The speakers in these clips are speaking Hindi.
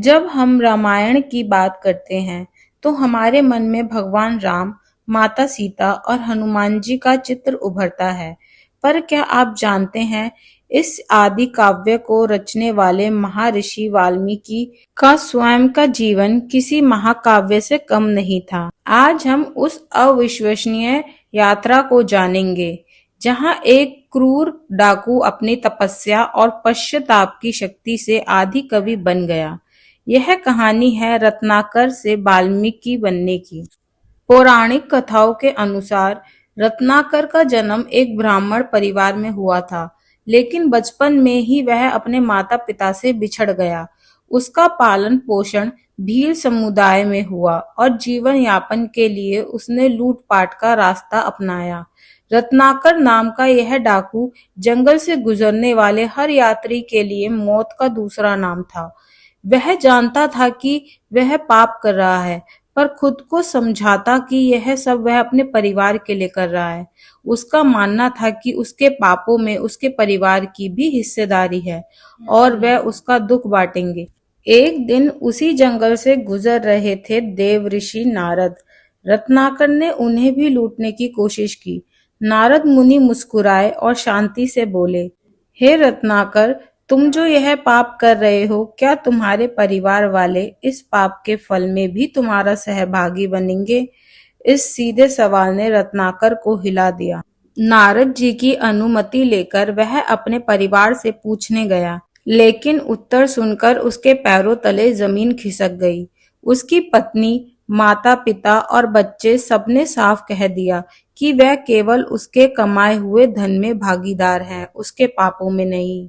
जब हम रामायण की बात करते हैं तो हमारे मन में भगवान राम, माता सीता और हनुमान जी का चित्र उभरता है। पर क्या आप जानते हैं, इस आदि काव्य को रचने वाले महर्षि वाल्मीकि का स्वयं का जीवन किसी महाकाव्य से कम नहीं था। आज हम उस अविश्वसनीय यात्रा को जानेंगे, जहां एक क्रूर डाकू अपनी तपस्या और पश्चाताप की शक्ति से आदि कवि बन गया। यह कहानी है रत्नाकर से वाल्मीकि बनने की। पौराणिक कथाओं के अनुसार रत्नाकर का जन्म एक ब्राह्मण परिवार में हुआ था, लेकिन बचपन में ही वह अपने माता पिता से बिछड़ गया। उसका पालन पोषण भील समुदाय में हुआ और जीवन यापन के लिए उसने लूटपाट का रास्ता अपनाया। रत्नाकर नाम का यह डाकू जंगल से गुजरने वाले हर यात्री के लिए मौत का दूसरा नाम था। वह जानता था कि वह पाप कर रहा है, पर खुद को समझाता कि यह सब वह अपने परिवार के लिए कर रहा है। उसका मानना था कि उसके पापों में उसके परिवार की भी हिस्सेदारी है और वह उसका दुख बांटेंगे। एक दिन उसी जंगल से गुजर रहे थे देवऋषि नारद। रत्नाकर ने उन्हें भी लूटने की कोशिश की। नारद मुनि मुस्कुराए और शांति से बोले, हे रत्नाकर, तुम जो यह पाप कर रहे हो, क्या तुम्हारे परिवार वाले इस पाप के फल में भी तुम्हारा सहभागी बनेंगे? इस सीधे सवाल ने रत्नाकर को हिला दिया। नारद जी की अनुमति लेकर वह अपने परिवार से पूछने गया, लेकिन उत्तर सुनकर उसके पैरों तले जमीन खिसक गई। उसकी पत्नी, माता पिता और बच्चे सबने साफ कह दिया कि वह केवल उसके कमाए हुए धन में भागीदार हैं, उसके पापों में नहीं।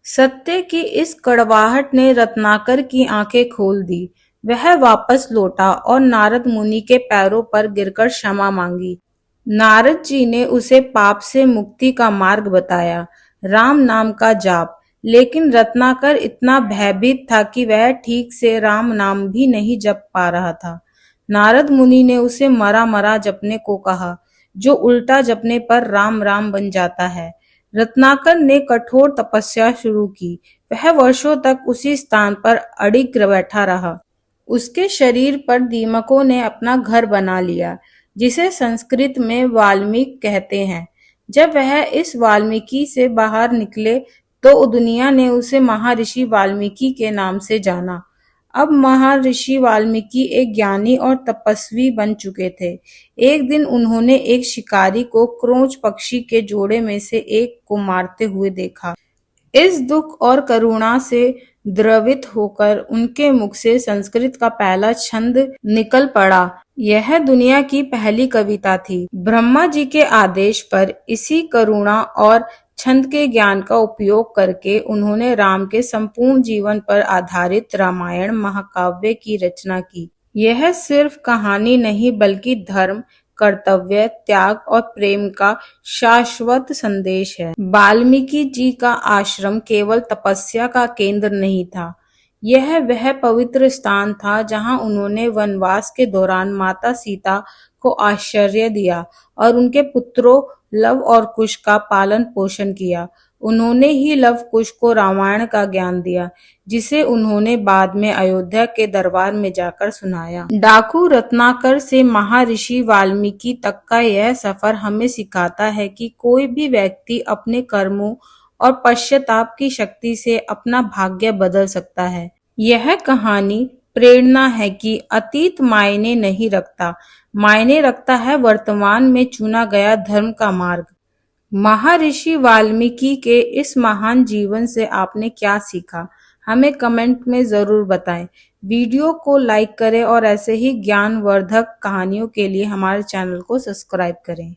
सत्य की इस कड़वाहट ने रत्नाकर की आंखें खोल दी। वह वापस लौटा और नारद मुनि के पैरों पर गिरकर क्षमा मांगी। नारद जी ने उसे पाप से मुक्ति का मार्ग बताया, राम नाम का जाप। लेकिन रत्नाकर इतना भयभीत था कि वह ठीक से राम नाम भी नहीं जप पा रहा था। नारद मुनि ने उसे मरा मरा जपने को कहा, जो उल्टा जपने पर राम राम बन जाता है। रत्नाकर ने कठोर तपस्या शुरू की। वह वर्षों तक उसी स्थान पर अडिग बैठा रहा। उसके शरीर पर दीमकों ने अपना घर बना लिया, जिसे संस्कृत में वाल्मीकि कहते हैं। जब वह इस वाल्मीकि से बाहर निकले तो दुनिया ने उसे महर्षि वाल्मीकि के नाम से जाना। अब महर्षि वाल्मीकि एक ज्ञानी और तपस्वी बन चुके थे। एक दिन उन्होंने एक शिकारी को क्रोंच पक्षी के जोड़े में से एक को मारते हुए देखा। इस दुख और करुणा से द्रवित होकर उनके मुख से संस्कृत का पहला छंद निकल पड़ा। यह दुनिया की पहली कविता थी। ब्रह्मा जी के आदेश पर इसी करुणा और छंद के ज्ञान का उपयोग करके उन्होंने राम के संपूर्ण जीवन पर आधारित रामायण महाकाव्य की रचना की। यह सिर्फ कहानी नहीं, बल्कि धर्म, कर्तव्य, त्याग और प्रेम का शाश्वत संदेश है। वाल्मीकि जी का आश्रम केवल तपस्या का केंद्र नहीं था, यह वह पवित्र स्थान था जहां उन्होंने वनवास के दौरान माता सीता को आश्रय दिया और उनके पुत्रों लव और कुश का पालन पोषण किया। उन्होंने ही लव कुश को रामायण का ज्ञान दिया, जिसे उन्होंने बाद में अयोध्या के दरबार में जाकर सुनाया। डाकू रत्नाकर से महर्षि वाल्मीकि तक का यह सफर हमें सिखाता है कि कोई भी व्यक्ति अपने कर्मों और पश्चाताप की शक्ति से अपना भाग्य बदल सकता है। यह कहानी प्रेरणा है कि अतीत मायने नहीं रखता, मायने रखता है वर्तमान में चुना गया धर्म का मार्ग। महर्षि वाल्मीकि के इस महान जीवन से आपने क्या सीखा, हमें कमेंट में जरूर बताएं। वीडियो को लाइक करें और ऐसे ही ज्ञानवर्धक कहानियों के लिए हमारे चैनल को सब्सक्राइब करें।